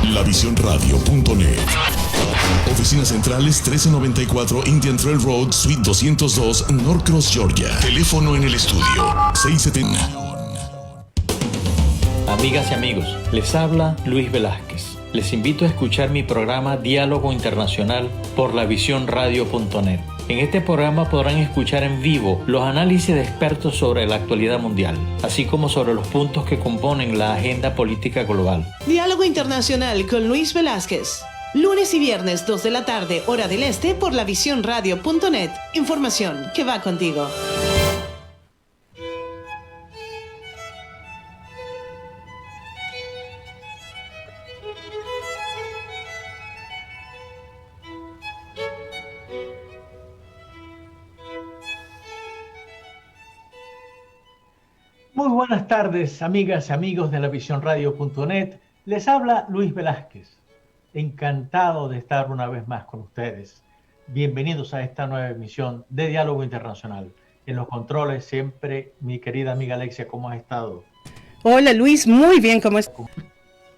Lavisionradio.net. Oficinas centrales 1394 Indian Trail Road, Suite 202, Norcross, Georgia. Teléfono en el estudio 670. Amigas y amigos, les habla Luis Velázquez. Les invito a escuchar mi programa Diálogo Internacional por lavisionradio.net. En este programa podrán escuchar en vivo los análisis de expertos sobre la actualidad mundial, así como sobre los puntos que componen la agenda política global. Diálogo Internacional con Luis Velázquez. Lunes y viernes 2 de la tarde, hora del este, por lavisionradio.net. Información que va contigo. Muy buenas tardes, amigas y amigos de lavisionradio.net. Les habla Luis Velázquez. Encantado de estar una vez más con ustedes. Bienvenidos a esta nueva emisión de Diálogo Internacional. En los controles siempre mi querida amiga Alexia, ¿cómo has estado? Hola Luis, muy bien, ¿cómo estás?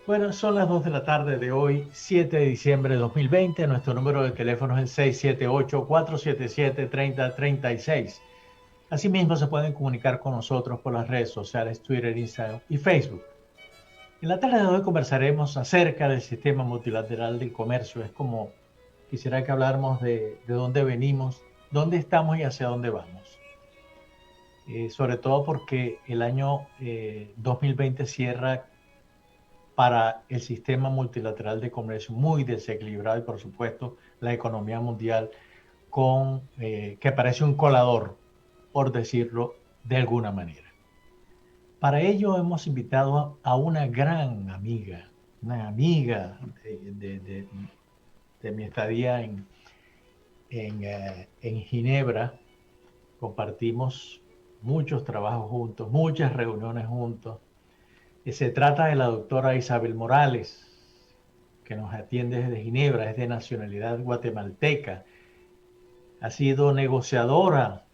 Bueno, son las 2 de la tarde de hoy, 7 de diciembre de 2020. Nuestro número de teléfono es el 678-477-3036. Asimismo, se pueden comunicar con nosotros por las redes sociales Twitter, Instagram y Facebook. En la tarde de hoy conversaremos acerca del sistema multilateral del comercio. Es como quisiera que habláramos de dónde venimos, dónde estamos y hacia dónde vamos. Sobre todo porque el año 2020 cierra para el sistema multilateral de comercio muy desequilibrado y, por supuesto, la economía mundial que parece un colador, por decirlo de alguna manera. Para ello hemos invitado a una gran amiga, de mi estadía en Ginebra. Compartimos muchos trabajos juntos, muchas reuniones juntos. Se trata de la doctora Isabel Morales, que nos atiende desde Ginebra, es de nacionalidad guatemalteca. Ha sido negociadora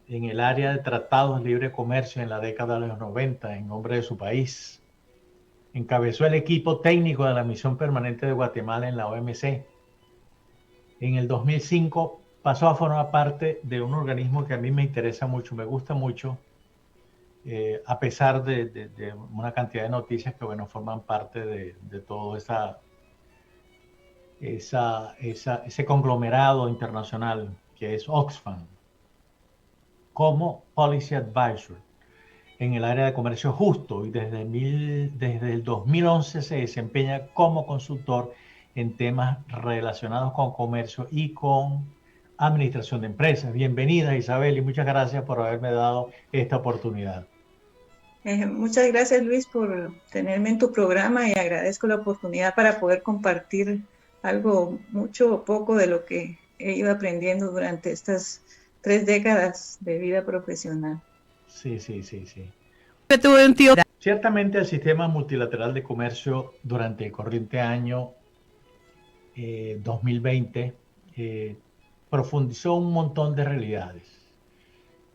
en el área de tratados de libre comercio en la década de los 90 en nombre de su país. Encabezó el equipo técnico de la misión permanente de Guatemala en la OMC. En el 2005 pasó a formar parte de un organismo que a mí me interesa mucho, me gusta mucho, a pesar de una cantidad de noticias que, bueno, forman parte de todo ese conglomerado internacional que es Oxfam, como Policy Advisor en el área de comercio justo, y desde el 2011 se desempeña como consultor en temas relacionados con comercio y con administración de empresas. Bienvenida, Isabel, y muchas gracias por haberme dado esta oportunidad. Muchas gracias, Luis, por tenerme en tu programa, y agradezco la oportunidad para poder compartir algo, mucho o poco, de lo que he ido aprendiendo durante estas 3 décadas de vida profesional. Sí. Tuve un tío. Ciertamente el sistema multilateral de comercio durante el corriente año 2020 profundizó un montón de realidades.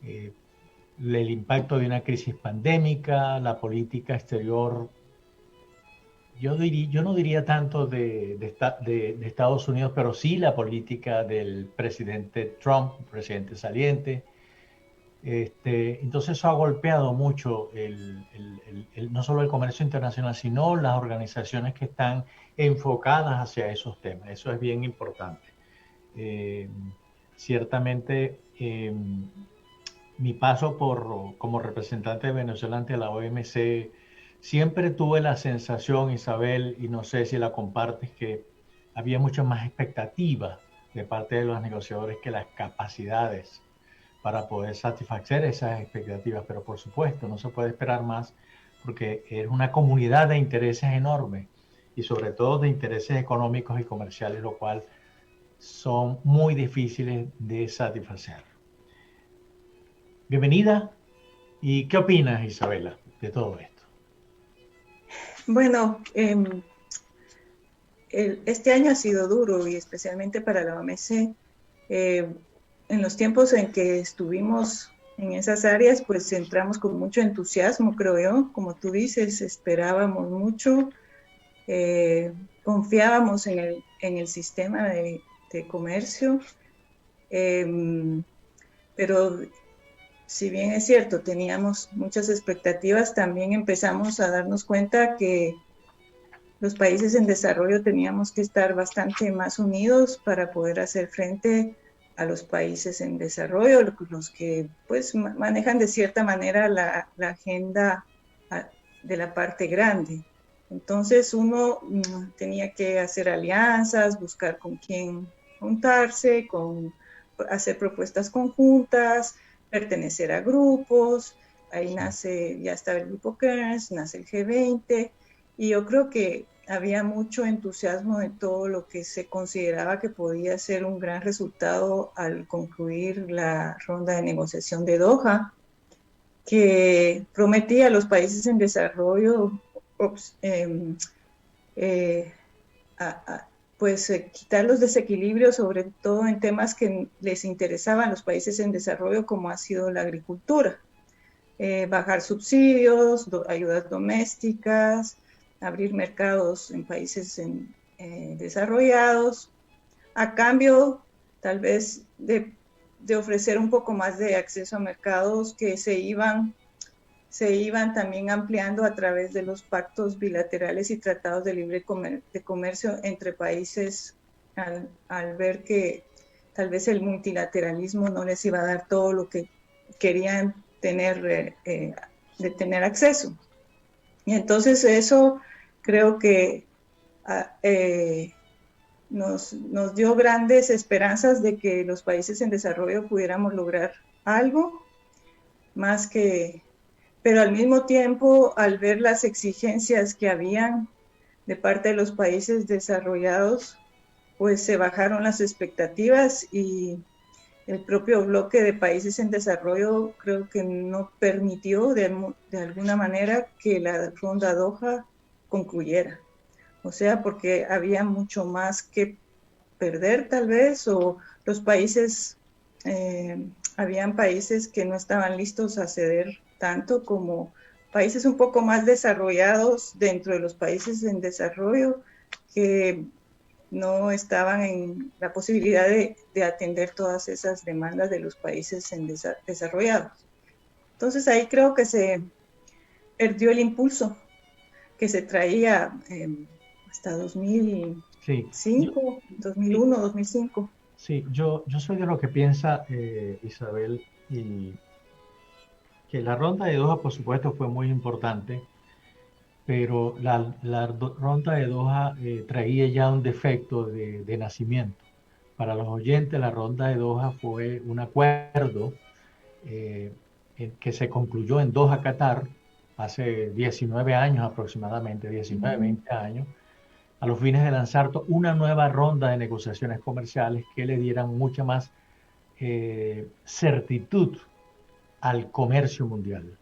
El impacto de una crisis pandémica, la política exterior, yo no diría tanto de Estados Unidos, pero sí la política del presidente Trump, presidente saliente. Entonces eso ha golpeado mucho no solo el comercio internacional, sino las organizaciones que están enfocadas hacia esos temas. Eso es bien importante. Ciertamente, mi paso como representante de Venezuela ante la OMC, siempre tuve la sensación, Isabel, y no sé si la compartes, que había mucha más expectativa de parte de los negociadores que las capacidades para poder satisfacer esas expectativas. Pero por supuesto no se puede esperar más, porque es una comunidad de intereses enorme, y sobre todo de intereses económicos y comerciales, lo cual son muy difíciles de satisfacer. Bienvenida. ¿Y qué opinas, Isabela, de todo esto? Bueno, este año ha sido duro, y especialmente para la OMC. En los tiempos en que estuvimos en esas áreas, pues entramos con mucho entusiasmo, creo yo. Como tú dices, esperábamos mucho, confiábamos en el sistema de comercio, pero si bien es cierto, teníamos muchas expectativas, también empezamos a darnos cuenta que los países en desarrollo teníamos que estar bastante más unidos para poder hacer frente a los países en desarrollo, los que pues manejan de cierta manera la agenda de la parte grande. Entonces uno tenía que hacer alianzas, buscar con quién juntarse, hacer propuestas conjuntas, pertenecer a grupos. Ahí nace, ya estaba el grupo Kearns, nace el G20, y yo creo que había mucho entusiasmo de todo lo que se consideraba que podía ser un gran resultado al concluir la ronda de negociación de Doha, que prometía a los países en desarrollo quitar los desequilibrios, sobre todo en temas que les interesaban a los países en desarrollo, como ha sido la agricultura. Bajar subsidios, ayudas domésticas, abrir mercados en países desarrollados, a cambio tal vez de ofrecer un poco más de acceso a mercados que se iban también ampliando a través de los pactos bilaterales y tratados de libre comercio entre países, al ver que tal vez el multilateralismo no les iba a dar todo lo que querían tener acceso. Y entonces eso creo que nos dio grandes esperanzas de que los países en desarrollo pudiéramos lograr algo más que... Pero al mismo tiempo, al ver las exigencias que habían de parte de los países desarrollados, pues se bajaron las expectativas, y el propio bloque de países en desarrollo creo que no permitió de alguna manera que la ronda Doha concluyera. O sea, porque había mucho más que perder tal vez, o los países, habían países que no estaban listos a ceder tanto, como países un poco más desarrollados dentro de los países en desarrollo, que no estaban en la posibilidad de atender todas esas demandas de los países desarrollados. Entonces ahí creo que se perdió el impulso que se traía hasta 2005, 2001, 2005. Sí, yo soy de lo que piensa, Isabel, y que la ronda de Doha, por supuesto, fue muy importante, pero la ronda de Doha traía ya un defecto de nacimiento. Para los oyentes, la ronda de Doha fue un acuerdo que se concluyó en Doha, Qatar, hace 19 años aproximadamente, 19, 20 años, a los fines de lanzar una nueva ronda de negociaciones comerciales que le dieran mucha más certitud al comercio mundial.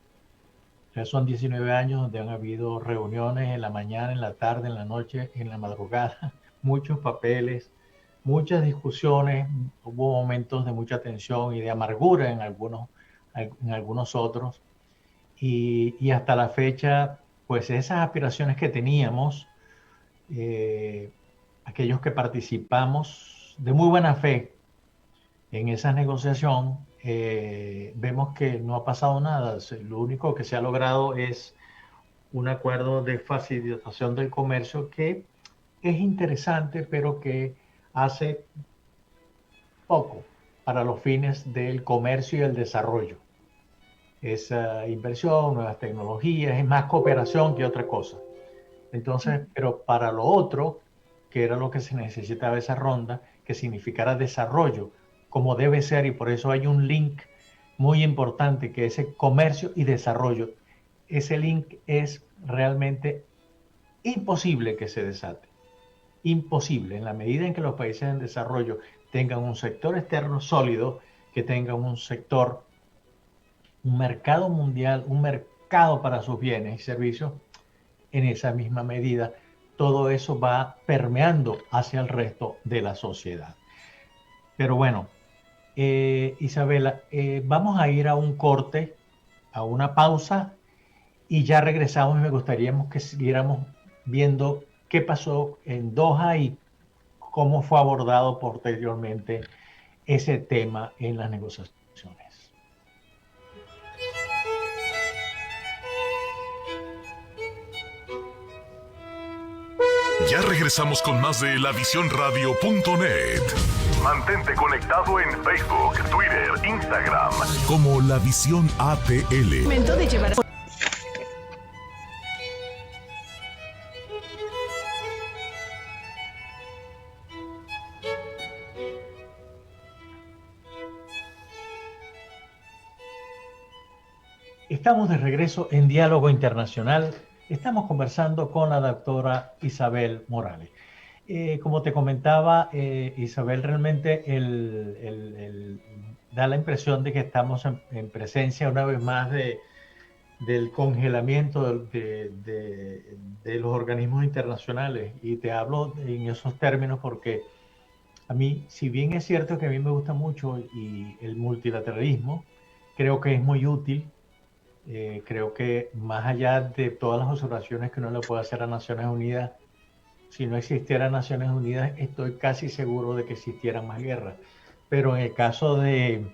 O sea, son 19 años donde han habido reuniones en la mañana, en la tarde, en la noche, en la madrugada, muchos papeles, muchas discusiones, hubo momentos de mucha tensión y de amargura en algunos otros, y hasta la fecha, pues esas aspiraciones que teníamos, aquellos que participamos de muy buena fe en esa negociación, vemos que no ha pasado nada. Lo único que se ha logrado es un acuerdo de facilitación del comercio que es interesante, pero que hace poco para los fines del comercio y el desarrollo. Es inversión, nuevas tecnologías, es más cooperación que otra cosa. Entonces, pero para lo otro, que era lo que se necesitaba esa ronda, que significara desarrollo, como debe ser, y por eso hay un link muy importante, que es el comercio y desarrollo. Ese link es realmente imposible que se desate. Imposible, en la medida en que los países en desarrollo tengan un sector externo sólido, que tengan un sector, un mercado mundial, un mercado para sus bienes y servicios, en esa misma medida, todo eso va permeando hacia el resto de la sociedad. Pero bueno, Isabela, vamos a ir a un corte, a una pausa, y ya regresamos, y me gustaría que siguiéramos viendo qué pasó en Doha y cómo fue abordado posteriormente ese tema en las negociaciones. Ya regresamos con más de lavisiónradio.net. Mantente conectado en Facebook, Twitter, Instagram como La Visión ATL. Momento de llevar. Estamos de regreso en Diálogo Internacional. Estamos conversando con la doctora Isabel Morales. Como te comentaba, Isabel, realmente da la impresión de que estamos en presencia una vez más del congelamiento de los organismos internacionales. Y te hablo en esos términos porque a mí, si bien es cierto que a mí me gusta mucho y el multilateralismo, creo que es muy útil. Creo que más allá de todas las observaciones que uno le puede hacer a Naciones Unidas, si no existiera Naciones Unidas, estoy casi seguro de que existieran más guerras. Pero en el caso del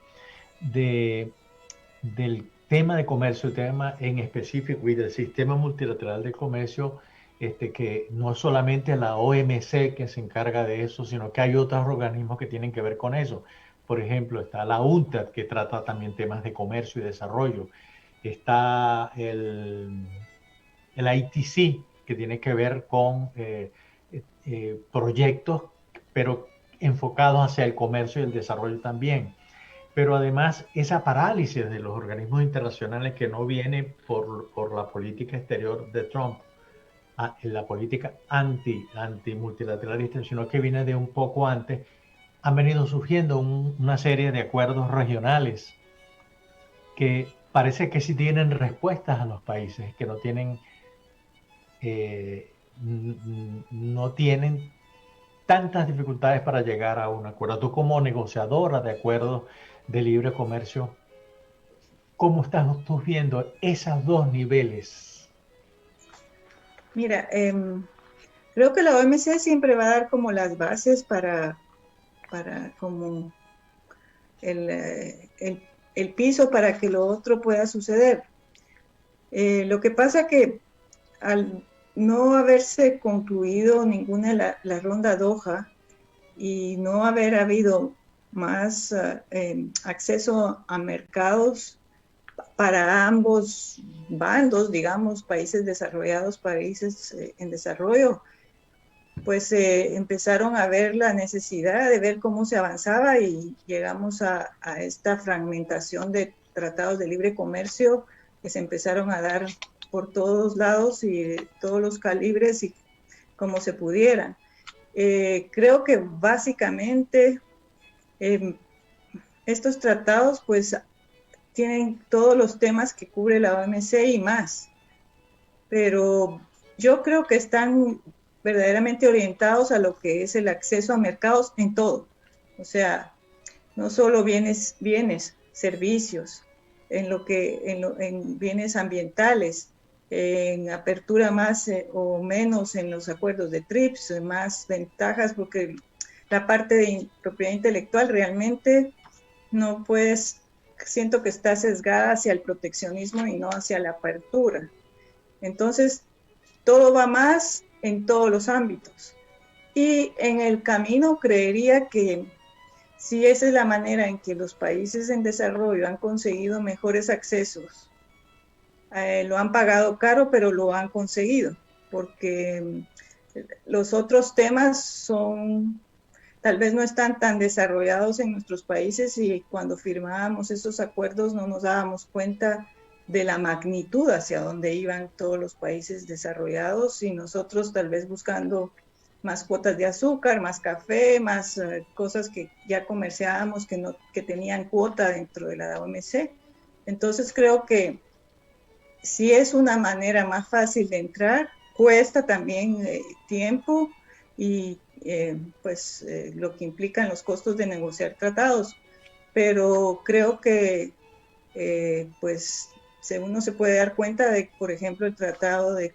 tema de comercio, el tema en específico y del sistema multilateral de comercio, que no solamente la OMC que se encarga de eso, sino que hay otros organismos que tienen que ver con eso. Por ejemplo, está la UNCTAD, que trata también temas de comercio y desarrollo. Está el ITC, que tiene que ver con proyectos, pero enfocados hacia el comercio y el desarrollo también. Pero además, esa parálisis de los organismos internacionales que no viene por la política exterior de Trump, la política anti-multilateralista, sino que viene de un poco antes, han venido surgiendo una serie de acuerdos regionales que parece que sí tienen respuestas a los países, que no tienen tantas dificultades para llegar a un acuerdo. Tú como negociadora de acuerdos de libre comercio, ¿cómo estás tú viendo esos dos niveles? Mira, creo que la OMC siempre va a dar como las bases para como el piso para que lo otro pueda suceder. Lo que pasa que al no haberse concluido ninguna la ronda Doha y no haber habido más acceso a mercados para ambos bandos, digamos, países desarrollados, países en desarrollo, pues empezaron a ver la necesidad de ver cómo se avanzaba y llegamos a esta fragmentación de tratados de libre comercio que se empezaron a dar por todos lados y de todos los calibres y como se pudieran. Creo que básicamente estos tratados pues tienen todos los temas que cubre la OMC y más, pero yo creo que están verdaderamente orientados a lo que es el acceso a mercados en todo, o sea, no solo bienes, servicios, en bienes ambientales, en apertura más o menos en los acuerdos de TRIPS, más ventajas, porque la parte de propiedad intelectual realmente no puedes, siento que está sesgada hacia el proteccionismo y no hacia la apertura. Entonces, todo va más en todos los ámbitos. Y en el camino creería que si esa es la manera en que los países en desarrollo han conseguido mejores accesos, lo han pagado caro, pero lo han conseguido, porque los otros temas tal vez no están tan desarrollados en nuestros países y cuando firmábamos esos acuerdos no nos dábamos cuenta de la magnitud hacia donde iban todos los países desarrollados y nosotros tal vez buscando más cuotas de azúcar, más café, más cosas que ya comerciábamos que tenían cuota dentro de la OMC. Entonces creo que si es una manera más fácil de entrar, cuesta también tiempo y lo que implican los costos de negociar tratados, pero creo que uno se puede dar cuenta de, por ejemplo, el Tratado de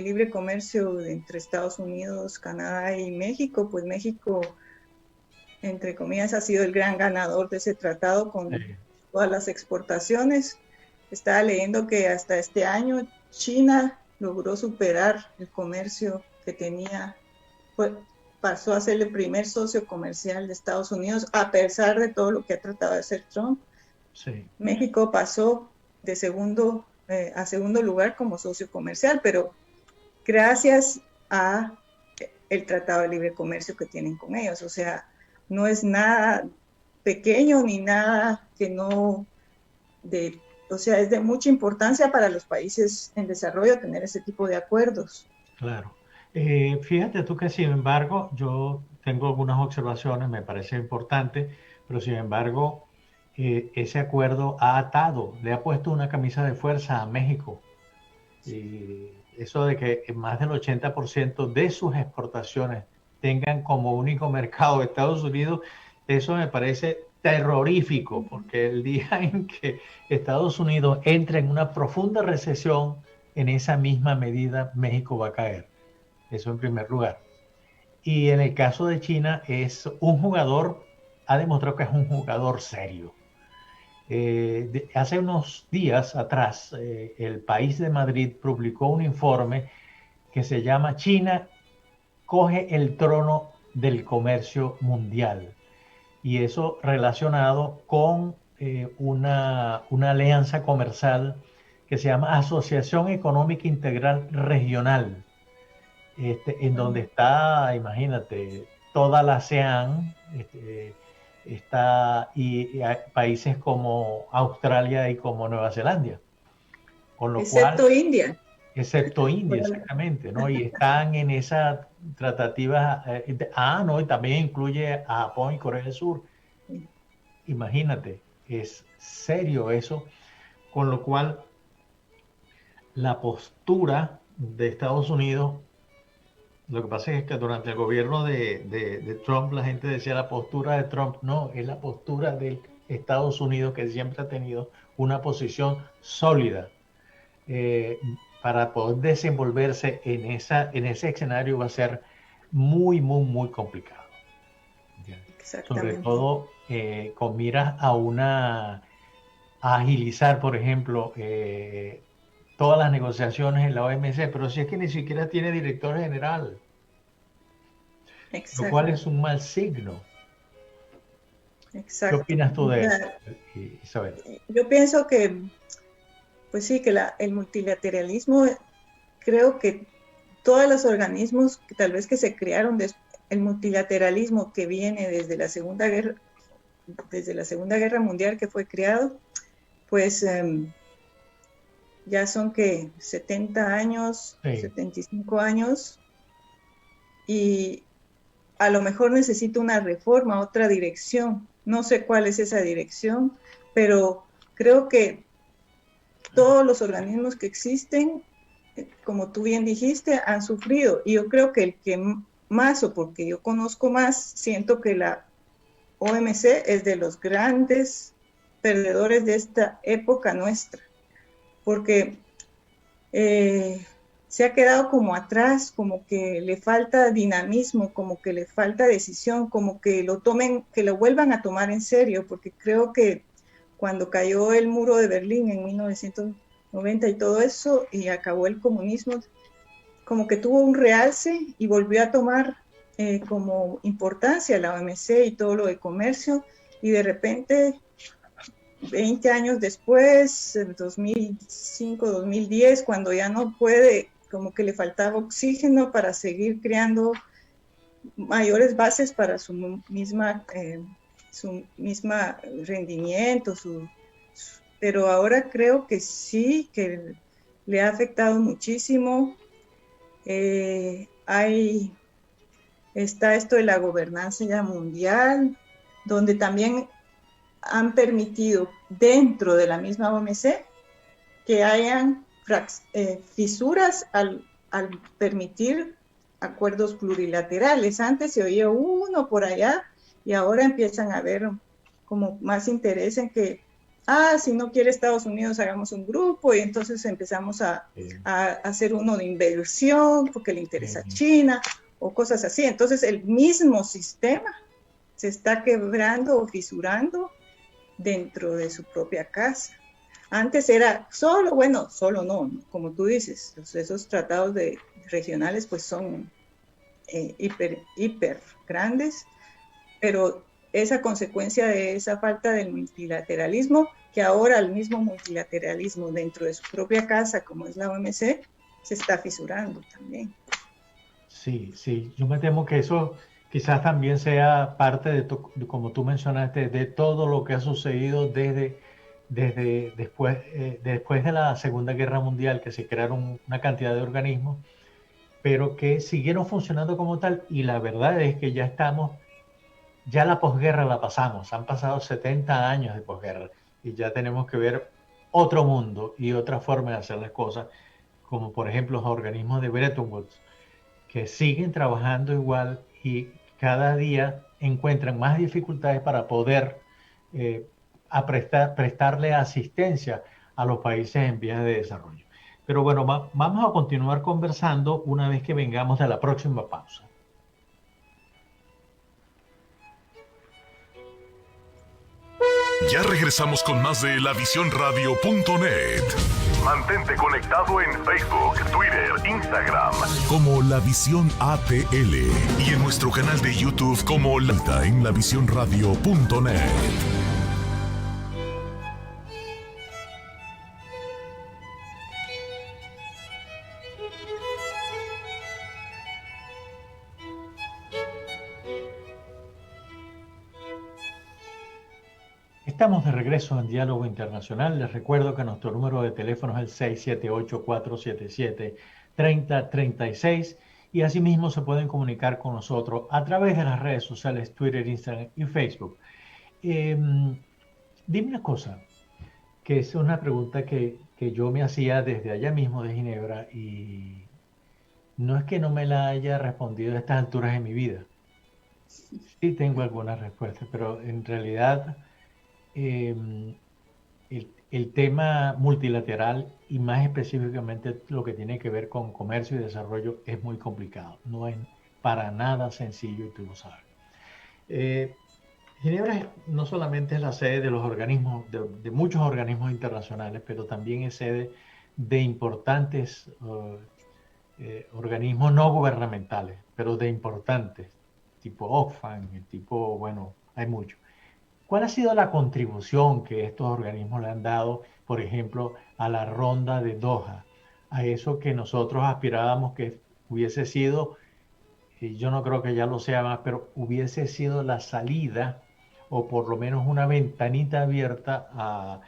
Libre Comercio entre Estados Unidos, Canadá y México, pues México, entre comillas, ha sido el gran ganador de ese tratado con todas las exportaciones. Estaba leyendo que hasta este año China logró superar el comercio que tenía, pasó a ser el primer socio comercial de Estados Unidos, a pesar de todo lo que ha tratado de hacer Trump. Sí. México pasó a segundo lugar como socio comercial, pero gracias a el Tratado de Libre Comercio que tienen con ellos. O sea, no es nada pequeño ni nada que no... o sea, es de mucha importancia para los países en desarrollo tener ese tipo de acuerdos. Claro. Fíjate tú que, sin embargo, yo tengo algunas observaciones, me parece importante, pero sin embargo, ese acuerdo le ha puesto una camisa de fuerza a México. Y eso de que más del 80% de sus exportaciones tengan como único mercado Estados Unidos, eso me parece terrorífico, porque el día en que Estados Unidos entre en una profunda recesión, en esa misma medida México va a caer. Eso en primer lugar. Y en el caso de China, ha demostrado que es un jugador serio. Hace unos días atrás, el País de Madrid publicó un informe que se llama China coge el trono del comercio mundial. Y eso relacionado con una alianza comercial que se llama Asociación Económica Integral Regional, en donde está, imagínate, toda la ASEAN, y hay países como Australia y como Nueva Zelanda. Con lo excepto India. Excepto India, exactamente, ¿no? Y están en esa tratativa, ¿no? Y también incluye a Japón y Corea del Sur. Imagínate, es serio eso, con lo cual la postura de Estados Unidos, lo que pasa es que durante el gobierno de Trump la gente decía la postura de Trump, no, es la postura de Estados Unidos, que siempre ha tenido una posición sólida. Para poder desenvolverse en ese escenario va a ser muy, muy, muy complicado. Sobre todo con miras a agilizar, por ejemplo, todas las negociaciones en la OMC, pero si es que ni siquiera tiene director general, lo cual es un mal signo. Exacto. ¿Qué opinas tú de eso, Isabel? Yo pienso que pues sí, que el multilateralismo, creo que todos los organismos que tal vez que se crearon, el multilateralismo que viene desde la Segunda Guerra Mundial que fue creado, pues ya son que 70 años, sí. 75 años, y a lo mejor necesita una reforma, otra dirección. No sé cuál es esa dirección, pero creo que todos los organismos que existen, como tú bien dijiste, han sufrido. Y yo creo que el que más, o porque yo conozco más, siento que la OMC es de los grandes perdedores de esta época nuestra. Porque se ha quedado como atrás, como que le falta dinamismo, como que le falta decisión, como que que lo vuelvan a tomar en serio, porque creo que cuando cayó el muro de Berlín en 1990 y todo eso, y acabó el comunismo, como que tuvo un realce y volvió a tomar como importancia la OMC y todo lo de comercio, y de repente, 20 años después, 2005, 2010, cuando ya no puede, como que le faltaba oxígeno para seguir creando mayores bases para su misma rendimiento, pero ahora creo que sí, que le ha afectado muchísimo. Está esto de la gobernanza ya mundial, donde también han permitido dentro de la misma OMC que hayan fisuras al permitir acuerdos plurilaterales. Antes se oía uno por allá, y ahora empiezan a haber como más interés en que si no quiere Estados Unidos, hagamos un grupo, y entonces empezamos a hacer uno de inversión porque le interesa China o cosas así. Entonces el mismo sistema se está quebrando o fisurando dentro de su propia casa. Antes era solo no, como tú dices, esos tratados regionales pues son hiper grandes, pero esa consecuencia de esa falta de multilateralismo, que ahora el mismo multilateralismo dentro de su propia casa, como es la OMC, se está fisurando también. Sí, yo me temo que eso quizás también sea parte de como tú mencionaste, de todo lo que ha sucedido desde después de la Segunda Guerra Mundial, que se crearon una cantidad de organismos, pero que siguieron funcionando como tal, y la verdad es que ya la posguerra la pasamos, han pasado 70 años de posguerra, y ya tenemos que ver otro mundo y otra forma de hacer las cosas, como por ejemplo los organismos de Bretton Woods, que siguen trabajando igual y cada día encuentran más dificultades para poder prestarle asistencia a los países en vías de desarrollo. Pero bueno, vamos a continuar conversando una vez que vengamos de la próxima pausa. Ya regresamos con más de LaVisionRadio.net. Mantente conectado en Facebook, Twitter, Instagram como La Visión ATL y en nuestro canal de YouTube como en LaVisionRadio.net. Estamos de regreso en Diálogo Internacional. Les recuerdo que nuestro número de teléfono es el 678-477-3036 y asimismo se pueden comunicar con nosotros a través de las redes sociales Twitter, Instagram y Facebook. Dime una cosa, que es una pregunta que yo me hacía desde allá mismo de Ginebra, y no es que no me la haya respondido a estas alturas de mi vida. Sí tengo algunas respuestas, pero en realidad el tema multilateral y más específicamente lo que tiene que ver con comercio y desarrollo es muy complicado. No es para nada sencillo, y tú lo sabes. Ginebra no solamente es la sede de los organismos, de muchos organismos internacionales, pero también es sede de importantes organismos no gubernamentales, pero de importantes, tipo Oxfam, hay muchos. ¿Cuál ha sido la contribución que estos organismos le han dado, por ejemplo, a la ronda de Doha, a eso que nosotros aspirábamos que hubiese sido, y yo no creo que ya lo sea más, pero hubiese sido la salida o por lo menos una ventanita abierta a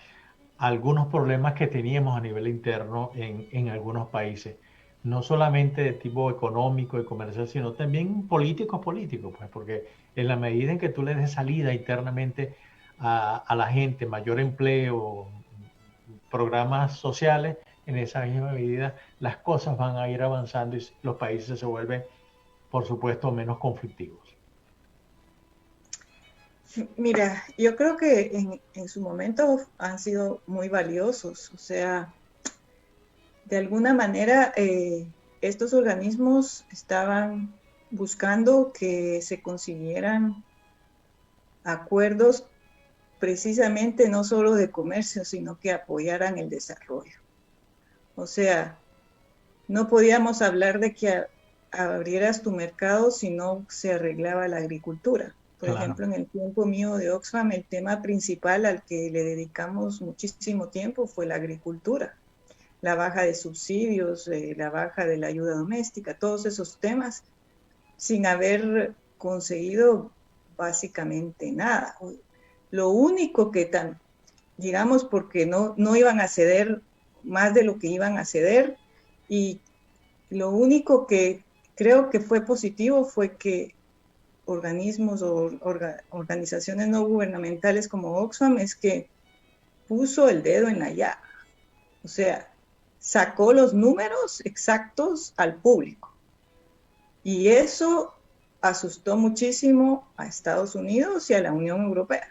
algunos problemas que teníamos a nivel interno en algunos países? No solamente de tipo económico y comercial, sino también políticos, pues, porque en la medida en que tú le des salida internamente a la gente, mayor empleo, programas sociales, en esa misma medida las cosas van a ir avanzando y los países se vuelven, por supuesto, menos conflictivos. Mira, yo creo que en su momento han sido muy valiosos, o sea, de alguna manera, estos organismos estaban buscando que se consiguieran acuerdos precisamente no solo de comercio, sino que apoyaran el desarrollo. O sea, no podíamos hablar de que abrieras tu mercado si no se arreglaba la agricultura. Por ejemplo, en el tiempo mío de Oxfam, el tema principal al que le dedicamos muchísimo tiempo fue la agricultura. La baja de subsidios, la baja de la ayuda doméstica, todos esos temas, sin haber conseguido básicamente nada. Lo único que digamos, porque no iban a ceder más de lo que iban a ceder, y lo único que creo que fue positivo fue que organismos o organizaciones no gubernamentales como Oxfam es que puso el dedo en la llaga. O sea, sacó los números exactos al público. Y eso asustó muchísimo a Estados Unidos y a la Unión Europea.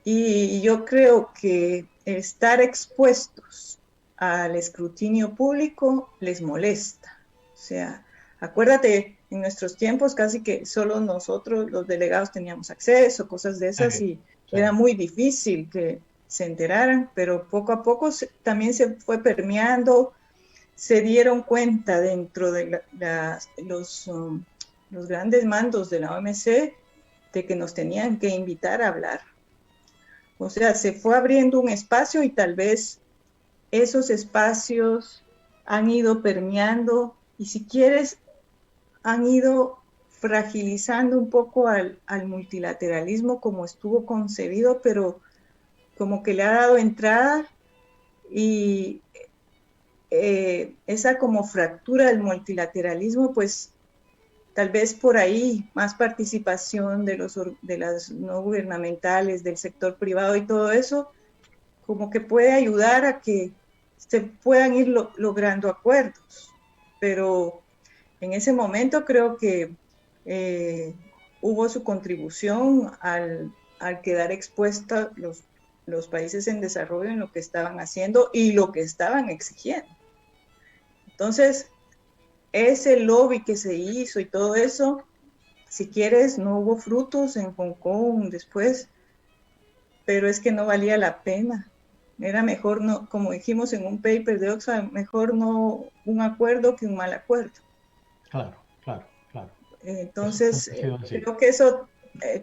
Y yo creo que estar expuestos al escrutinio público les molesta. O sea, acuérdate, en nuestros tiempos casi que solo nosotros, los delegados, teníamos acceso, cosas de esas, y era muy difícil que se enteraran, pero poco a poco también se fue permeando, se dieron cuenta dentro de los grandes mandos de la OMC de que nos tenían que invitar a hablar. O sea, se fue abriendo un espacio y tal vez esos espacios han ido permeando y, si quieres, han ido fragilizando un poco al multilateralismo como estuvo concebido, pero como que le ha dado entrada, y esa como fractura del multilateralismo, pues tal vez por ahí más participación de las no gubernamentales, del sector privado y todo eso, como que puede ayudar a que se puedan ir logrando acuerdos. Pero en ese momento creo que hubo su contribución al quedar expuestos los países en desarrollo en lo que estaban haciendo y lo que estaban exigiendo. Entonces, ese lobby que se hizo y todo eso, si quieres, no hubo frutos en Hong Kong después, pero es que no valía la pena. Era mejor, no, como dijimos en un paper de Oxfam, mejor no un acuerdo que un mal acuerdo. Claro. Entonces, creo que eso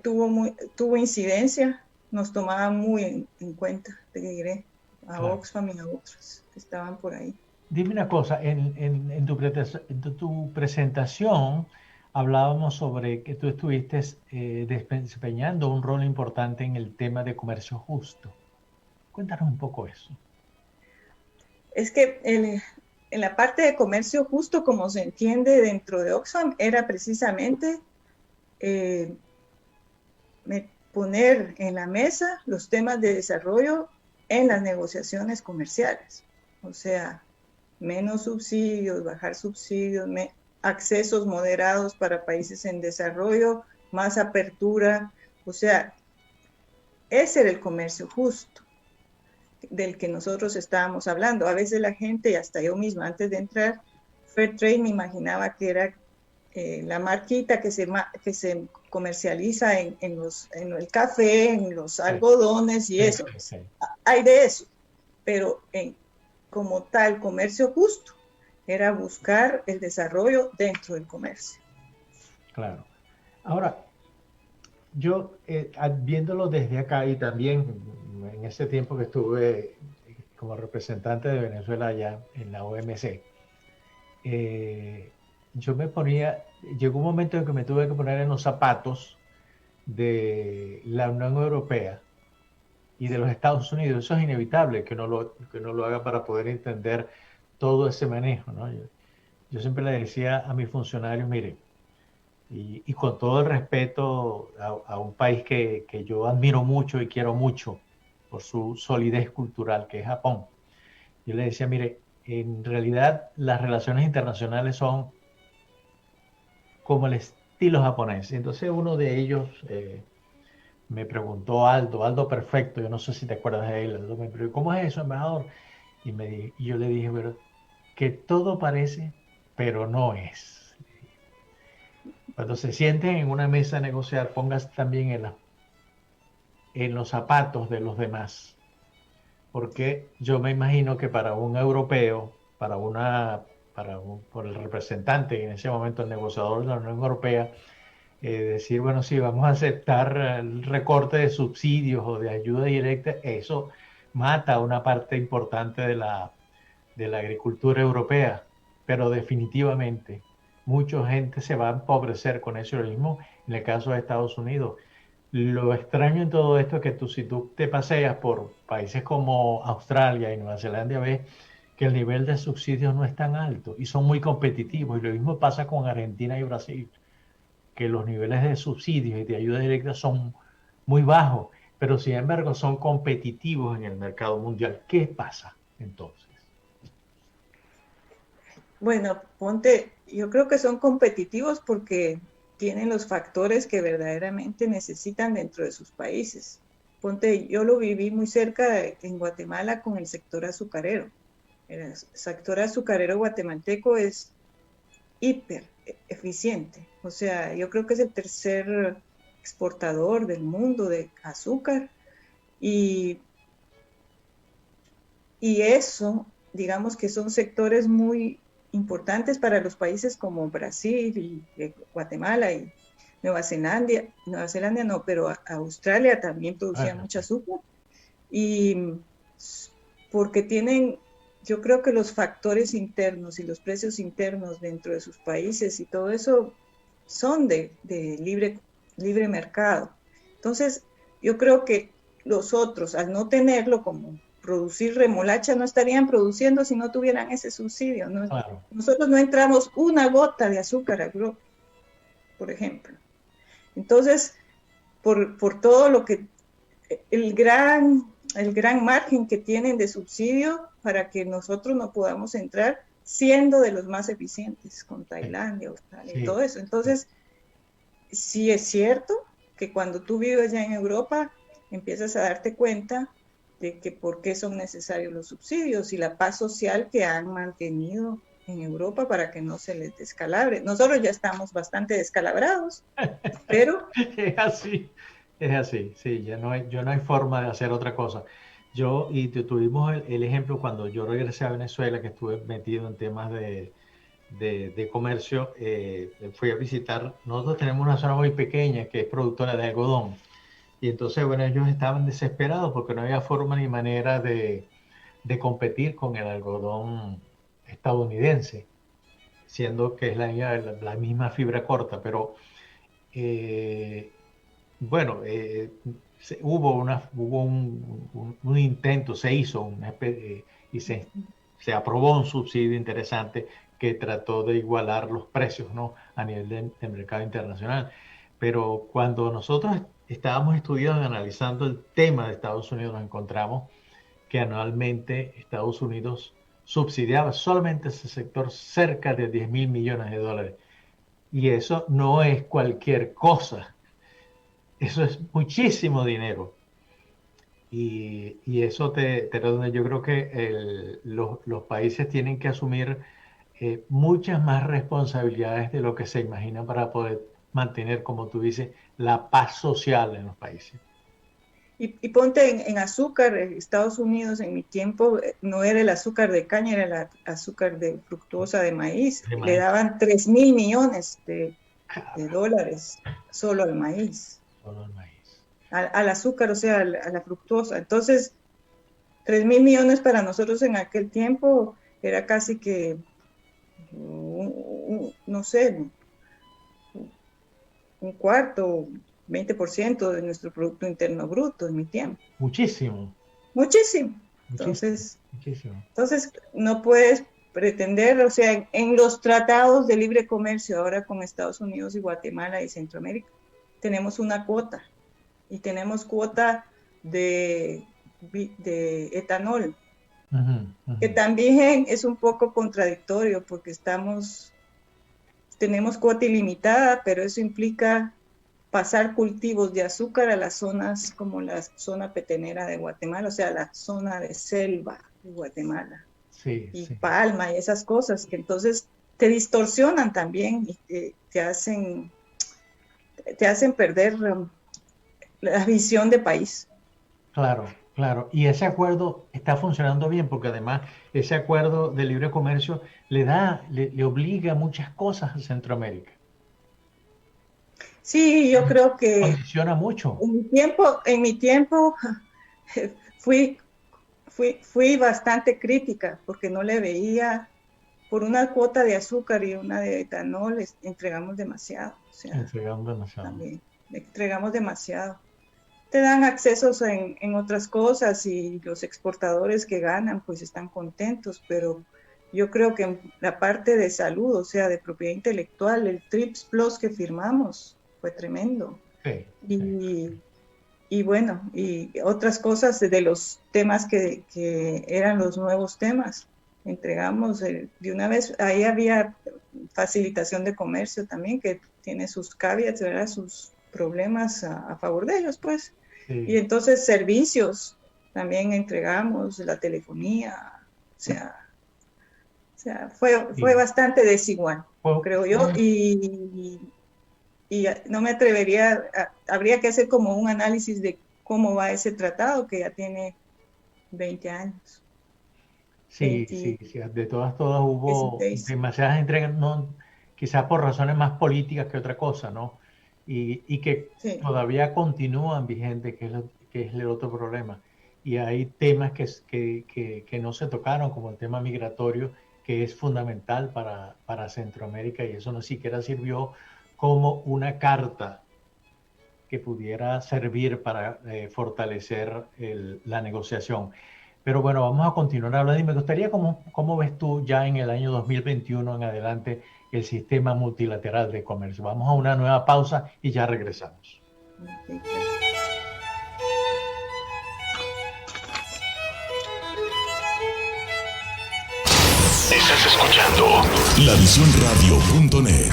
tuvo incidencia, nos tomaban muy en cuenta, te diré, a Oxfam y a otros que estaban por ahí. Dime una cosa, en tu presentación hablábamos sobre que tú estuviste desempeñando un rol importante en el tema de comercio justo. Cuéntanos un poco eso. Es que en la parte de comercio justo, como se entiende dentro de Oxfam, era precisamente poner en la mesa los temas de desarrollo en las negociaciones comerciales. O sea, menos subsidios, bajar subsidios, accesos moderados para países en desarrollo, más apertura. O sea, ese era el comercio justo del que nosotros estábamos hablando. A veces la gente, y hasta yo misma, antes de entrar, Fair Trade me imaginaba que era la marquita que se comercializa en el café, en los algodones y eso. Sí. Hay de eso, pero como tal, comercio justo era buscar el desarrollo dentro del comercio. Claro. Ahora, yo viéndolo desde acá, y también en ese tiempo que estuve como representante de Venezuela allá en la OMC, yo llegó un momento en que me tuve que poner en los zapatos de la Unión Europea y de los Estados Unidos. Eso es inevitable que uno lo haga para poder entender todo ese manejo, ¿no? Yo siempre le decía a mis funcionarios, mire, y con todo el respeto a un país que yo admiro mucho y quiero mucho por su solidez cultural, que es Japón. Yo le decía, mire, en realidad las relaciones internacionales son como el estilo japonés. Entonces uno de ellos me preguntó, Aldo Perfecto, yo no sé si te acuerdas de él, Aldo me preguntó, ¿cómo es eso, embajador? Y yo le dije, pero que todo parece, pero no es. Cuando se sienten en una mesa a negociar, póngase también en los zapatos de los demás. Porque yo me imagino que para un europeo, por el representante, en ese momento el negociador de la Unión Europea, decir, bueno, sí, vamos a aceptar el recorte de subsidios o de ayuda directa, eso mata una parte importante de la agricultura europea, pero definitivamente mucha gente se va a empobrecer con eso. Lo mismo en el caso de Estados Unidos. Lo extraño en todo esto es que si tú te paseas por países como Australia y Nueva Zelanda, ves que el nivel de subsidios no es tan alto y son muy competitivos. Y lo mismo pasa con Argentina y Brasil, que los niveles de subsidios y de ayuda directa son muy bajos, pero sin embargo son competitivos en el mercado mundial. ¿Qué pasa entonces? Bueno, yo creo que son competitivos porque tienen los factores que verdaderamente necesitan dentro de sus países. ponte, yo lo viví muy cerca en Guatemala con el sector azucarero. El sector azucarero guatemalteco es hiper eficiente. O sea, yo creo que es el tercer exportador del mundo de azúcar. Y eso, digamos que son sectores muy importantes para los países como Brasil y Guatemala y Nueva Zelanda no, pero Australia también producía mucho azúcar. Y porque tienen, yo creo que los factores internos y los precios internos dentro de sus países y todo eso son de libre mercado. Entonces, yo creo que los otros, al no tenerlo, como producir remolacha, no estarían produciendo si no tuvieran ese subsidio, ¿no? Claro. Nosotros no entramos una gota de azúcar a Europa, por ejemplo. Entonces, por todo lo que, el gran margen que tienen de subsidio para que nosotros no podamos entrar, siendo de los más eficientes, con Tailandia, Australia y todo eso. Entonces, sí es cierto que cuando tú vives ya en Europa, empiezas a darte cuenta de que por qué son necesarios los subsidios y la paz social que han mantenido en Europa para que no se les descalabre. Nosotros ya estamos bastante descalabrados, pero... Es así, sí, ya no hay forma de hacer otra cosa. Tuvimos el ejemplo cuando yo regresé a Venezuela, que estuve metido en temas de comercio, fui a visitar, nosotros tenemos una zona muy pequeña que es productora de algodón, y entonces, bueno, ellos estaban desesperados porque no había forma ni manera de competir con el algodón estadounidense, siendo que es la misma fibra corta, pero bueno, hubo un intento, se hizo y se aprobó un subsidio interesante que trató de igualar los precios, ¿no?, a nivel de mercado internacional. Pero cuando nosotros estábamos estudiando y analizando el tema de Estados Unidos, nos encontramos que anualmente Estados Unidos subsidiaba solamente ese sector cerca de $10,000 millones. Y eso no es cualquier cosa. Eso es muchísimo dinero. Y eso yo creo que los países tienen que asumir muchas más responsabilidades de lo que se imagina para poder mantener, como tú dices, la paz social en los países. Y ponte en azúcar, Estados Unidos en mi tiempo no era el azúcar de caña, era el azúcar de fructuosa de maíz. Le daban 3,000 millones de dólares solo al maíz. Solo al maíz. Al azúcar, o sea, a la fructuosa. Entonces, 3,000 millones para nosotros en aquel tiempo era casi que, no sé, un cuarto, 20% de nuestro Producto Interno Bruto en mi tiempo. Muchísimo. Entonces, no puedes pretender, o sea, en los tratados de libre comercio ahora con Estados Unidos y Guatemala y Centroamérica, tenemos una cuota, y tenemos cuota de etanol, que también es un poco contradictorio porque tenemos cuota ilimitada, pero eso implica pasar cultivos de azúcar a las zonas como la zona petenera de Guatemala, o sea, la zona de selva de Guatemala, palma y esas cosas, que entonces te distorsionan también y te hacen perder la visión de país. Claro. Y ese acuerdo está funcionando bien porque además ese acuerdo de libre comercio le obliga a muchas cosas a Centroamérica. Sí, yo creo que condiciona mucho. En mi tiempo fui bastante crítica porque no le veía, por una cuota de azúcar y una de etanol, entregamos demasiado. O sea, entregamos demasiado. Te dan accesos en otras cosas y los exportadores que ganan pues están contentos, pero yo creo que en la parte de salud, o sea, de propiedad intelectual, el TRIPS Plus que firmamos fue tremendo. Y bueno, y otras cosas de los temas que eran los nuevos temas. Entregamos de una vez, ahí había facilitación de comercio también, que tiene sus caveats, ¿verdad?, sus problemas a favor de ellos, pues. Sí. Y entonces servicios también entregamos, la telefonía, o sea, fue bastante desigual, creo yo, y no me atrevería, habría que hacer como un análisis de cómo va ese tratado que ya tiene 20 años. Sí, 20, sí, sí, de todas hubo 16. demasiadas entregas, no, quizás por razones más políticas que otra cosa, ¿no? Y que Sí. todavía continúan vigentes, que es el otro problema. Y hay temas que no se tocaron, como el tema migratorio, que es fundamental para Centroamérica, y eso no siquiera sirvió como una carta que pudiera servir para fortalecer la negociación. Pero bueno, vamos a continuar hablando y me gustaría cómo ves tú ya en el año 2021 en adelante el sistema multilateral de comercio. Vamos a una nueva pausa y ya regresamos. Sí, gracias. Estás escuchando lavisiónradio.net.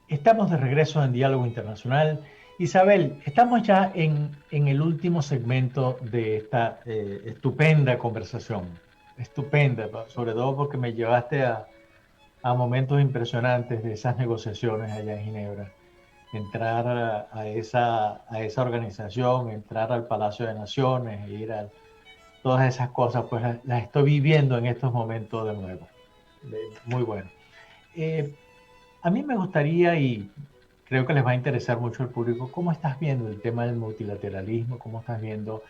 Estamos de regreso en Diálogo Internacional. Isabel, estamos ya en el último segmento de esta estupenda conversación. Estupenda, sobre todo porque me llevaste a momentos impresionantes de esas negociaciones allá en Ginebra. Entrar a esa organización, entrar al Palacio de Naciones, ir a todas esas cosas, pues las estoy viviendo en estos momentos de nuevo. Muy bueno. A mí me gustaría, y creo que les va a interesar mucho al público, ¿cómo estás viendo el tema del multilateralismo? ¿Cómo estás viendo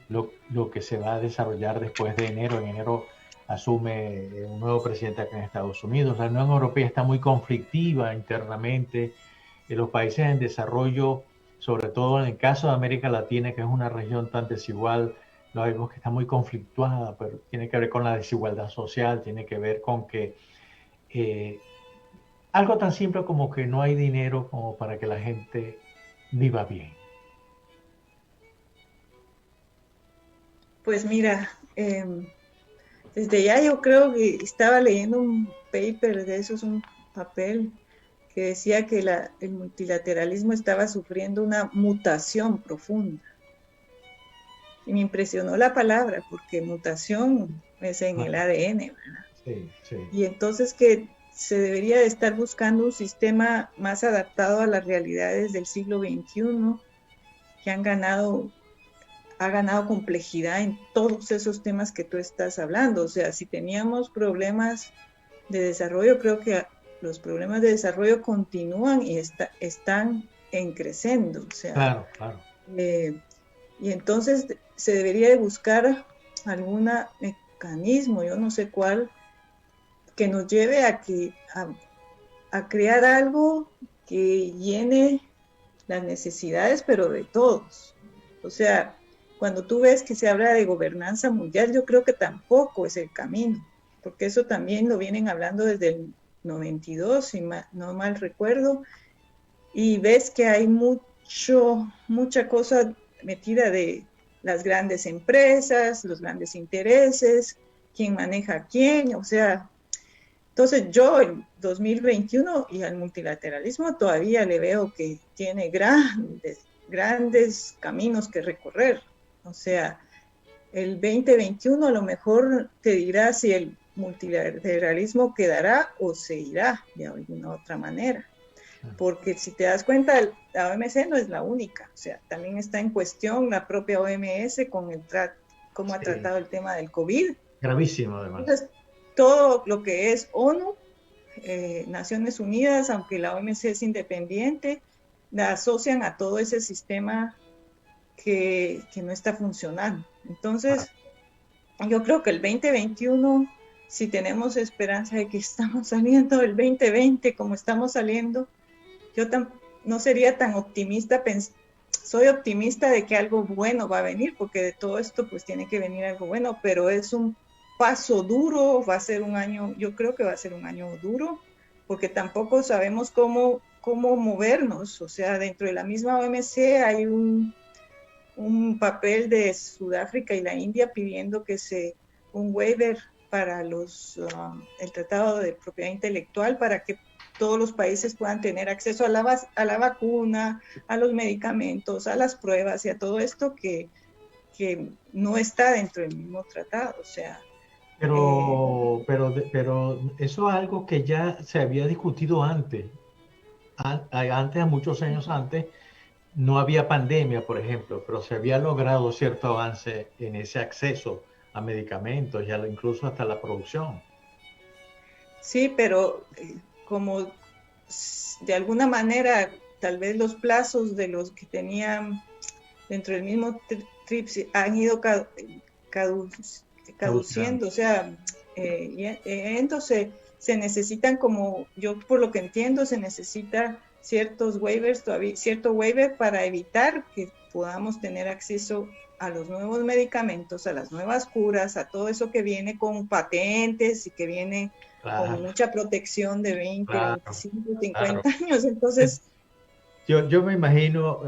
lo que se va a desarrollar después de enero? En enero asume un nuevo presidente acá en Estados Unidos. La Unión Europea está muy conflictiva internamente. Los países en desarrollo, sobre todo en el caso de América Latina, que es una región tan desigual, lo vemos que está muy conflictuada, pero tiene que ver con la desigualdad social, tiene que ver con que algo tan simple como que no hay dinero como para que la gente viva bien. Pues mira, desde ya yo creo que estaba leyendo un paper de esos, un papel que decía que el multilateralismo estaba sufriendo una mutación profunda. Y me impresionó la palabra, porque mutación es en el ADN, ¿verdad? Sí, sí. Y entonces que se debería de estar buscando un sistema más adaptado a las realidades del siglo XXI, que ha ganado complejidad en todos esos temas que tú estás hablando. O sea, si teníamos problemas de desarrollo, creo que los problemas de desarrollo continúan y están en creciendo. O sea, Claro. Y entonces se debería de buscar algún mecanismo, yo no sé cuál, que nos lleve a crear algo que llene las necesidades, pero de todos. O sea, cuando tú ves que se habla de gobernanza mundial, yo creo que tampoco es el camino, porque eso también lo vienen hablando desde el 92, si no mal recuerdo, y ves que hay mucha cosa metida de las grandes empresas, los grandes intereses, quién maneja a quién, o sea, entonces yo en 2021 y al multilateralismo todavía le veo que tiene grandes caminos que recorrer. O sea, el 2021 a lo mejor te dirá si el multilateralismo quedará o se irá de alguna otra manera. Porque si te das cuenta, la OMC no es la única. O sea, también está en cuestión la propia OMS con cómo ha tratado el tema del COVID. Gravísimo, además. Entonces, todo lo que es ONU, Naciones Unidas, aunque la OMC es independiente, la asocian a todo ese sistema que no está funcionando. Entonces, yo creo que el 2021, si tenemos esperanza de que estamos saliendo del 2020 como estamos saliendo, yo no sería tan optimista. Soy optimista de que algo bueno va a venir, porque de todo esto pues tiene que venir algo bueno, pero es un paso duro, va a ser un año, yo creo que va a ser un año duro, porque tampoco sabemos cómo movernos. O sea, dentro de la misma OMC hay un papel de Sudáfrica y la India pidiendo que se un waiver para el Tratado de Propiedad Intelectual para que todos los países puedan tener acceso a la vacuna, a los medicamentos, a las pruebas y a todo esto que no está dentro del mismo tratado. O sea, pero eso es algo que ya se había discutido antes. Antes, muchos años antes, no había pandemia, por ejemplo, pero se había logrado cierto avance en ese acceso a medicamentos y incluso hasta la producción. Sí, pero como de alguna manera tal vez los plazos de los que tenían dentro del mismo TRIPS han ido caduciendo, o sea, entonces se necesitan, como yo por lo que entiendo, se necesita ciertos waivers, cierto waiver para evitar que podamos tener acceso a los nuevos medicamentos, a las nuevas curas, a todo eso que viene con patentes y que viene con mucha protección de 20, 25, 50 años. Entonces, yo me imagino,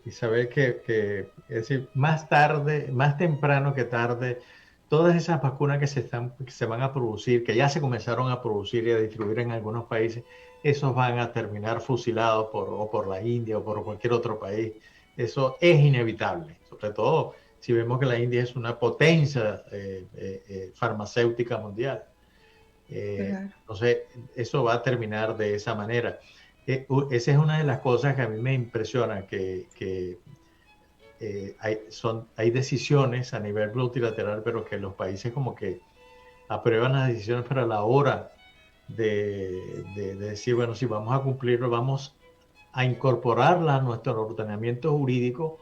Isabel, que es decir, más tarde, más temprano que tarde, todas esas vacunas que se van a producir, que ya se comenzaron a producir y a distribuir en algunos países, esos van a terminar fusilados por la India o por cualquier otro país. Eso es inevitable, sobre todo si vemos que la India es una potencia farmacéutica mundial. Claro. Entonces, eso va a terminar de esa manera. Esa es una de las cosas que a mí me impresiona, que hay decisiones a nivel multilateral, pero que los países como que aprueban las decisiones, pero a la hora de decir, bueno, si vamos a cumplirlo, vamos a incorporarlas a nuestro ordenamiento jurídico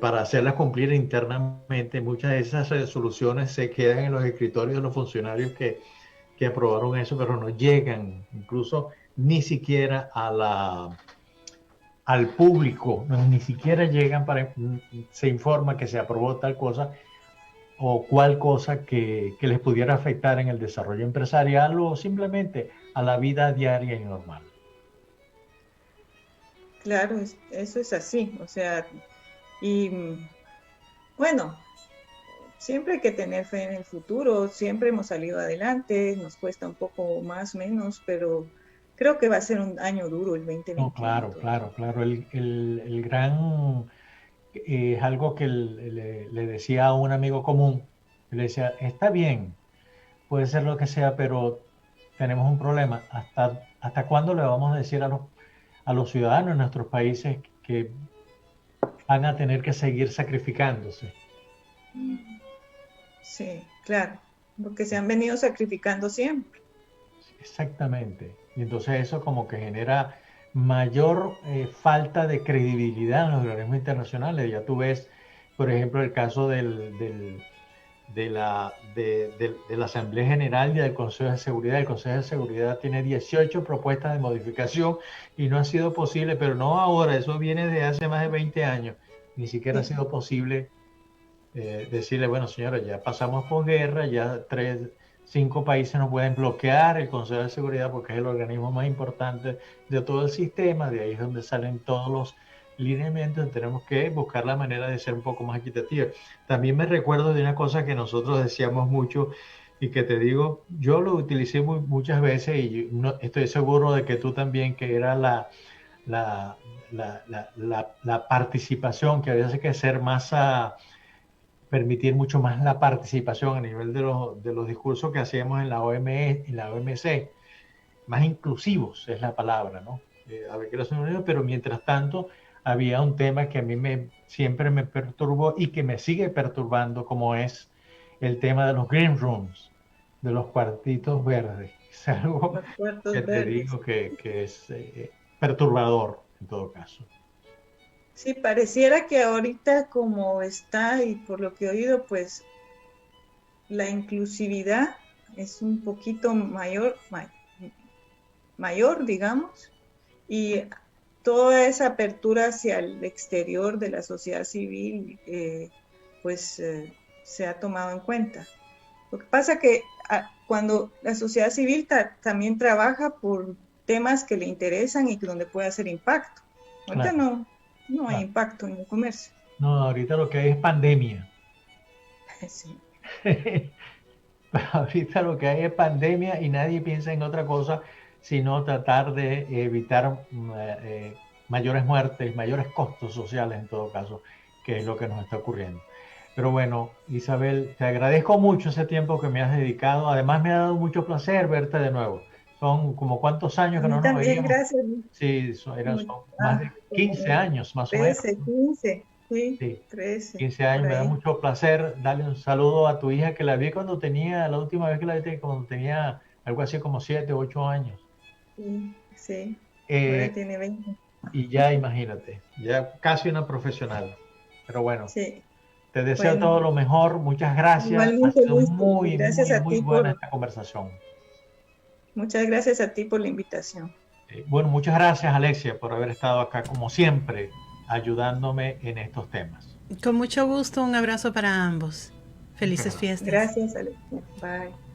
para hacerlas cumplir internamente. Muchas de esas resoluciones se quedan en los escritorios de los funcionarios que aprobaron eso, pero no llegan incluso ni siquiera al público, ni siquiera llegan se informa que se aprobó tal cosa o cual cosa que les pudiera afectar en el desarrollo empresarial o simplemente a la vida diaria y normal. Claro, eso es así, o sea, y bueno, siempre hay que tener fe en el futuro, siempre hemos salido adelante, nos cuesta un poco más, menos, pero creo que va a ser un año duro el 2021. No, claro. El gran, es algo que le decía a un amigo común, le decía, está bien, puede ser lo que sea, pero tenemos un problema. ¿Hasta cuándo le vamos a decir a los ciudadanos de nuestros países que van a tener que seguir sacrificándose? Sí, claro, porque se han venido sacrificando siempre. Exactamente. Y entonces eso como que genera mayor falta de credibilidad en los organismos internacionales. Ya tú ves, por ejemplo, el caso de la Asamblea General y del Consejo de Seguridad. El Consejo de Seguridad tiene 18 propuestas de modificación y no ha sido posible, pero no ahora, eso viene de hace más de 20 años. Ni siquiera ha sido posible decirle, bueno, señora, ya pasamos por guerra, ya 5 países nos pueden bloquear el Consejo de Seguridad porque es el organismo más importante de todo el sistema, de ahí es donde salen todos los lineamientos. Tenemos que buscar la manera de ser un poco más equitativa. También me recuerdo de una cosa que nosotros decíamos mucho y que te digo, yo lo utilicé muchas veces y estoy seguro de que tú también, que era la participación, que había que ser más permitir mucho más la participación a nivel de los discursos que hacíamos en la OMC, más inclusivos es la palabra, ¿no? Pero mientras tanto había un tema que a mí siempre me perturbó y que me sigue perturbando, como es el tema de los green rooms, de los cuartitos verdes. Es algo que te digo que es perturbador en todo caso. Sí, pareciera que ahorita como está y por lo que he oído, pues la inclusividad es un poquito mayor, digamos, y toda esa apertura hacia el exterior de la sociedad civil, se ha tomado en cuenta. Lo que pasa que cuando la sociedad civil también trabaja por temas que le interesan y donde puede hacer impacto. Ahorita no hay impacto en el comercio. No, ahorita lo que hay es pandemia. Sí. ahorita lo que hay es pandemia y nadie piensa en otra cosa sino tratar de evitar mayores muertes, mayores costos sociales en todo caso, que es lo que nos está ocurriendo. Pero bueno, Isabel, te agradezco mucho ese tiempo que me has dedicado. Además me ha dado mucho placer verte de nuevo. Son como cuántos años que no nos veíamos. Gracias. Sí, son más de 15 años más 13, o menos. 15, sí, 13. 15 años, me da mucho placer darle un saludo a tu hija que la vi cuando tenía, la última vez que la vi cuando tenía algo así como 7, 8 años. Sí, ahora tiene 20. Y ya imagínate, ya casi una profesional. Pero bueno, te deseo todo lo mejor, muchas gracias. Ha sido muy buena esta conversación. Muchas gracias a ti por la invitación. Bueno, muchas gracias Alexia por haber estado acá como siempre ayudándome en estos temas. Con mucho gusto, un abrazo para ambos. Felices fiestas. Gracias Alexia, bye.